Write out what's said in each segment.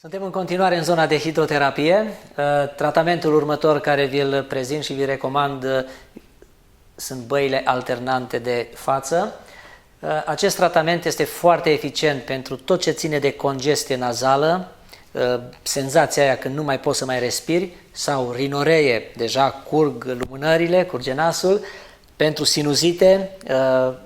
Suntem în continuare în zona de hidroterapie. Tratamentul următor care vi-l prezint și vi recomand sunt băile alternante de față. Acest tratament este foarte eficient pentru tot ce ține de congestie nazală, senzația aia când nu mai poți să mai respiri, sau rinoree, deja curg lumânările, curge nasul, pentru sinuzite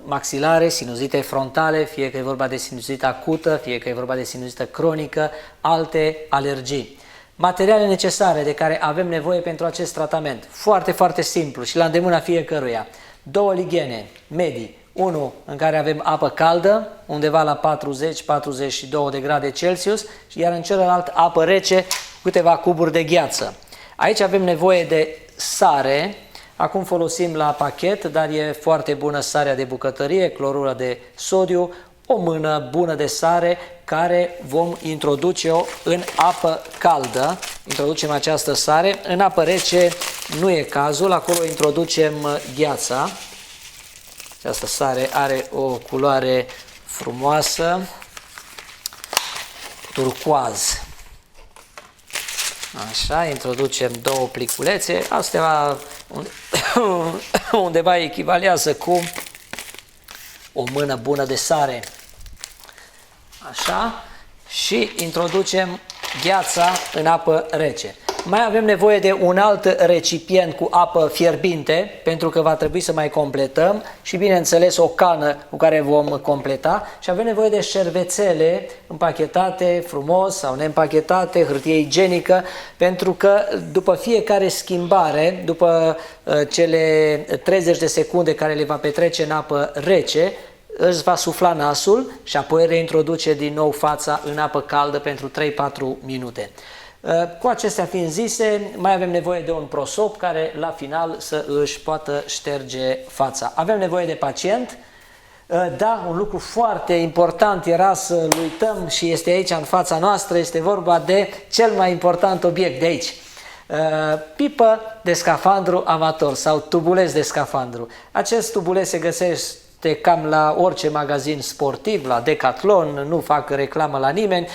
maxilare, sinuzite frontale, fie că e vorba de sinuzită acută, fie că e vorba de sinuzită cronică, alte alergii. Materiale necesare de care avem nevoie pentru acest tratament, foarte, foarte simplu și la îndemâna fiecăruia. 2 lighene medii, unul în care avem apă caldă, undeva la 40-42 de grade Celsius, iar în celălalt apă rece, câteva cuburi de gheață. Aici avem nevoie de sare. Acum folosim la pachet, dar e foarte bună sarea de bucătărie, clorură de sodiu, o mână bună de sare care vom introduce-o în apă caldă. Introducem această sare, în apă rece nu e cazul, acolo introducem gheața. Această sare are o culoare frumoasă, turcoaz. Așa, introducem 2 pliculețe, astea undeva echivalează cu o mână bună de sare. Așa, și introducem gheața în apă rece. Mai avem nevoie de un alt recipient cu apă fierbinte, pentru că va trebui să mai completăm și, bineînțeles, o cană cu care vom completa și avem nevoie de șervețele împachetate frumos sau neîmpachetate, hârtie igienică, pentru că după fiecare schimbare, după cele 30 de secunde care le va petrece în apă rece, îți va sufla nasul și apoi reintroduce din nou fața în apă caldă pentru 3-4 minute. Cu acestea fiind zise, mai avem nevoie de un prosop care la final să își poată șterge fața. Avem nevoie de pacient. Da, un lucru foarte important era să-l uităm și este aici în fața noastră, este vorba de cel mai important obiect de aici. Pipă de scafandru amator sau tubuleț de scafandru. Acest tubuleț se găsește cam la orice magazin sportiv, la Decathlon, nu fac reclamă la nimeni,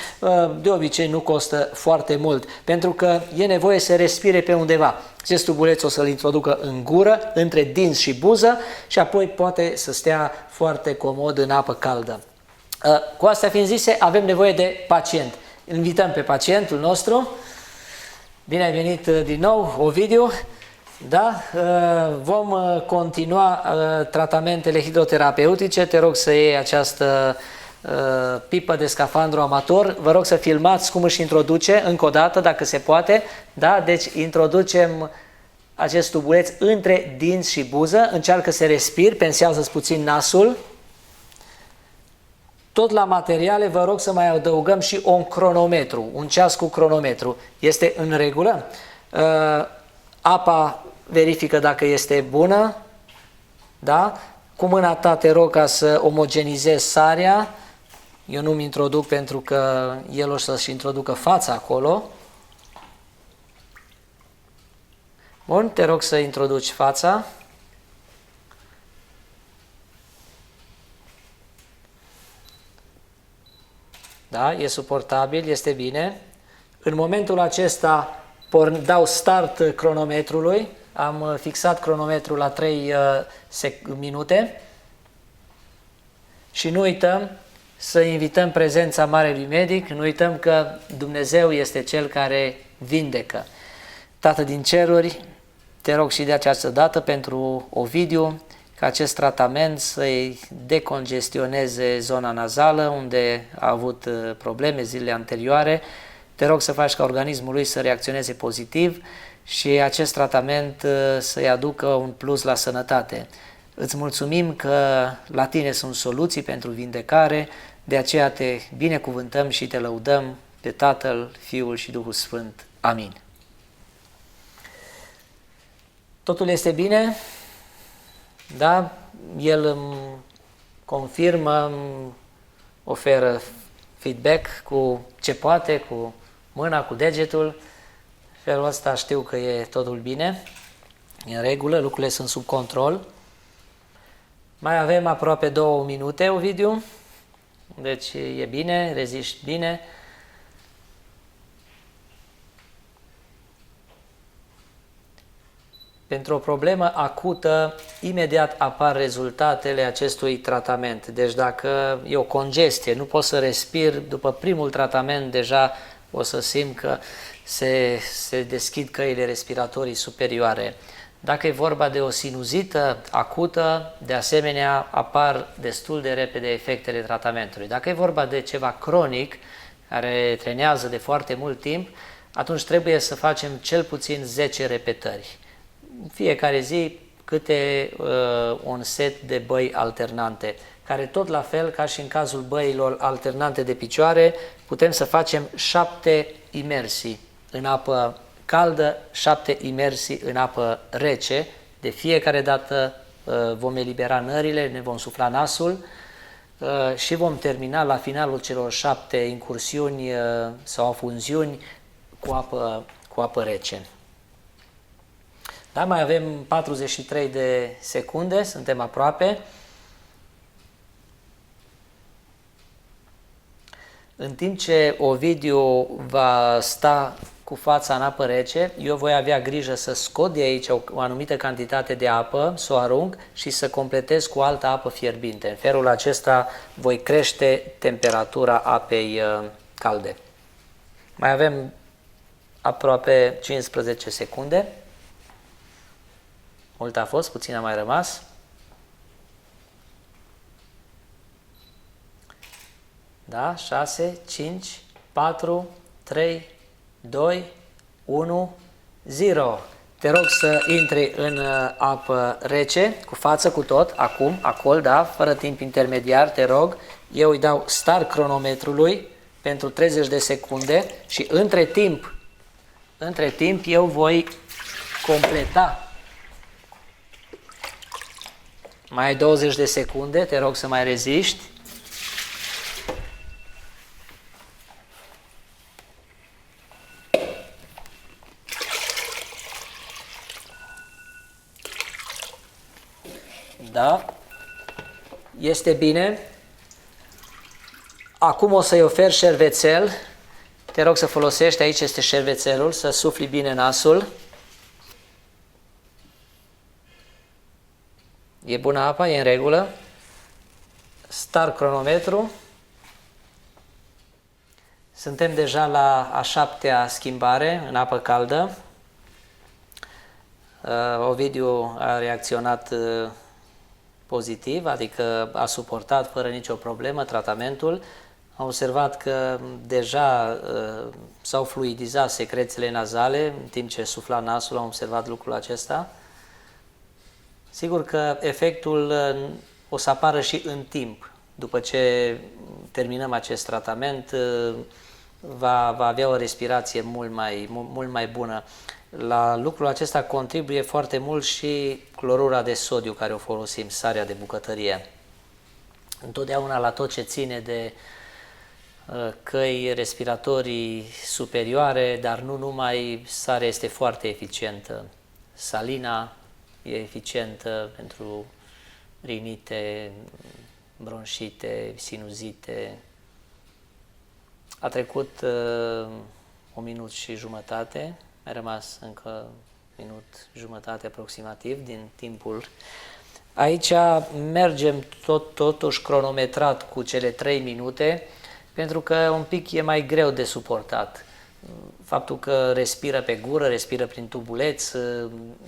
de obicei nu costă foarte mult, pentru că e nevoie să respire pe undeva. Acest tubuleț o să-l introducă în gură, între dinți și buză și apoi poate să stea foarte comod în apă caldă. Cu astea fiind zise, avem nevoie de pacient. Invităm pe pacientul nostru. Bine ai venit din nou, Ovidiu. Da? Vom continua tratamentele hidroterapeutice. Te rog să iei această pipă de scafandru amator. Vă rog să filmați cum își introduce încă o dată, dacă se poate. Da? Deci introducem acest tubuleț între dinți și buză. Încearcă să respiri, pensează-ți puțin nasul. Tot la materiale vă rog să mai adăugăm și un cronometru, un ceas cu cronometru. Este în regulă? Apa verifică dacă este bună, da? Cu mâna ta te rog ca să omogenizezi sarea. Eu nu-mi introduc pentru că el o să-și introducă fața acolo. Bun, te rog să introduci fața. Da, e suportabil, este bine. În momentul acesta dau start cronometrului, am fixat cronometrul la 3 minute și nu uităm să invităm prezența Marelui Medic, nu uităm că Dumnezeu este Cel care vindecă. Tată din ceruri, te rog și de această dată pentru Ovidiu, ca acest tratament să-i decongestioneze zona nazală, unde a avut probleme zilele anterioare. Te rog să faci ca organismul lui să reacționeze pozitiv și acest tratament să-i aducă un plus la sănătate. Îți mulțumim că la tine sunt soluții pentru vindecare, de aceea te binecuvântăm și te lăudăm pe Tatăl, Fiul și Duhul Sfânt. Amin. Totul este bine? Da? El îmi confirmă, îmi oferă feedback cu ce poate, cu mâna, cu degetul. Felul ăsta știu că e totul bine, e în regulă, lucrurile sunt sub control. Mai avem aproape 2 minute, Ovidiu, deci e bine, reziști bine. pentru o problemă acută, imediat apar rezultatele acestui tratament. Deci dacă e o congestie, nu pot să respir, după primul tratament deja o să simt că se deschid căile respiratorii superioare. Dacă e vorba de o sinuzită acută, de asemenea apar destul de repede efectele tratamentului. Dacă e vorba de ceva cronic, care trenează de foarte mult timp, atunci trebuie să facem cel puțin 10 repetări. În fiecare zi câte un set de băi alternante, care tot la fel ca și în cazul băilor alternante de picioare, putem să facem 7 imersii în apă caldă, 7 imersii în apă rece. De fiecare dată vom elibera nările, ne vom sufla nasul și vom termina la finalul celor 7 incursiuni sau afunziuni cu apă rece. Da, mai avem 43 de secunde, suntem aproape. În timp ce Ovidiu va sta cu fața în apă rece, eu voi avea grijă să scot de aici o anumită cantitate de apă, să o arunc și să completez cu altă apă fierbinte. În felul acesta voi crește temperatura apei calde. Mai avem aproape 15 secunde. Mult a fost, puțin a mai rămas. Da? 6, 5, 4, 3, 2, 1, 0. Te rog să intri în apă rece, cu față, cu tot, acum, acolo, da, fără timp intermediar, te rog. Eu îi dau start cronometrului pentru 30 de secunde și între timp eu voi completa. Mai ai 20 de secunde, te rog să mai reziști. Da? Este bine. Acum o să-i ofer șervețel. Te rog să folosești, aici este șervețelul, să sufli bine nasul. E bună apa? E în regulă? Start cronometru. Suntem deja la a 7-a schimbare în apă caldă. Ovidiu a reacționat pozitiv, adică a suportat fără nicio problemă tratamentul. Am observat că deja s-au fluidizat secrețiile nazale în timp ce sufla nasul, am observat lucrul acesta. Sigur că efectul o să apară și în timp. După ce terminăm acest tratament, va avea o respirație mult mai bună. La lucrul acesta contribuie foarte mult și clorura de sodiu care o folosim, sarea de bucătărie. Întotdeauna la tot ce ține de căi respiratorii superioare, dar nu numai, sarea este foarte eficientă. Salina e eficientă pentru rinite, bronșite, sinuzite. A trecut 1 minut și jumătate, mai rămas încă minut jumătate aproximativ din timpul. Aici mergem totuși cronometrat cu cele 3 minute, pentru că un pic e mai greu de suportat. Faptul că respiră pe gură, respiră prin tubuleț,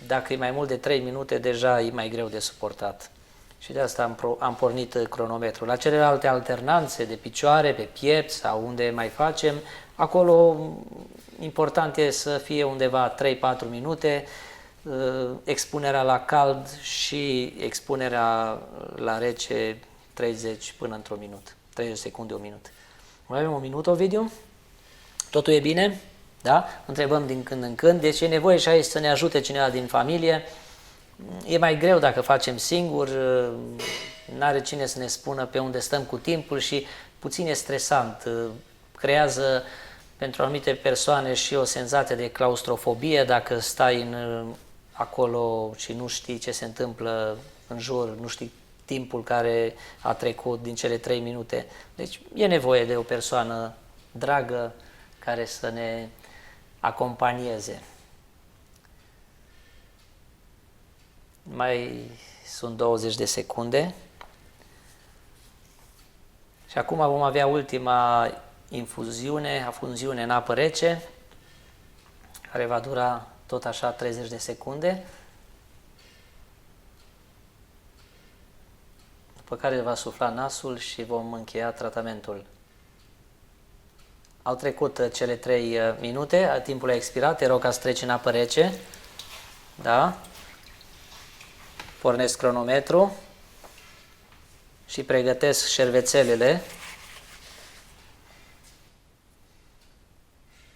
dacă e mai mult de 3 minute, deja e mai greu de suportat. Și de asta am pornit cronometrul. La celelalte alternanțe de picioare, pe piept sau unde mai facem, acolo important e să fie undeva 3-4 minute, expunerea la cald și expunerea la rece 30 până într-un minut, 30 secunde, 1 minut. Mai avem 1 minut, Ovidiu? Totul e bine? Da? Întrebăm din când în când, deci e nevoie și aici să ne ajute cineva din familie. E mai greu dacă facem singur, n-are cine să ne spună pe unde stăm cu timpul și puțin e stresant. Creează pentru anumite persoane și o senzație de claustrofobie dacă stai acolo și nu știi ce se întâmplă în jur, nu știi timpul care a trecut din cele 3 minute. Deci e nevoie de o persoană dragă care să ne acompanieze. Mai sunt 20 de secunde. Și acum vom avea ultima afunziune în apă rece, care va dura tot așa 30 de secunde. După care va sufla nasul și vom încheia tratamentul. Au trecut cele 3 minute, timpul a expirat, te rog ca să treci în apă rece. Da? Pornesc cronometru și pregătesc șervețelele.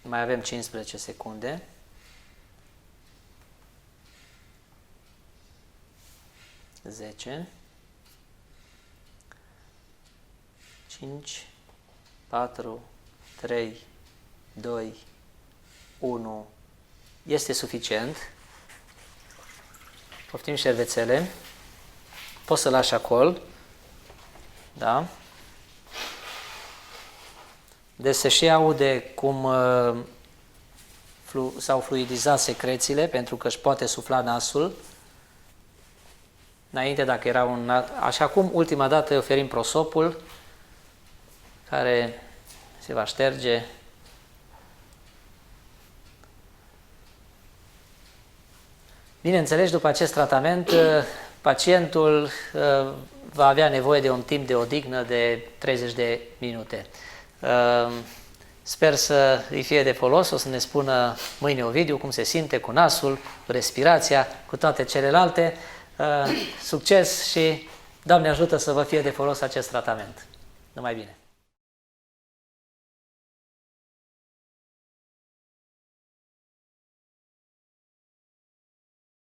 Mai avem 15 secunde. Zece. 5, 4, 3, 2, 1. Este suficient. Poftim șervețele. Poți să lași acolo. Da? Deci se și aude cum s-au fluidizat secrețiile, pentru că își poate sufla nasul. Înainte, dacă era un... Așa cum ultima dată îi oferim prosopul, care se va șterge. Bineînțeles, după acest tratament, pacientul va avea nevoie de un timp de odihnă de 30 de minute. Sper să îi fie de folos, o să ne spună mâine Ovidiu cum se simte cu nasul, cu respirația, cu toate celelalte. Succes și Doamne ajută să vă fie de folos acest tratament. Numai bine!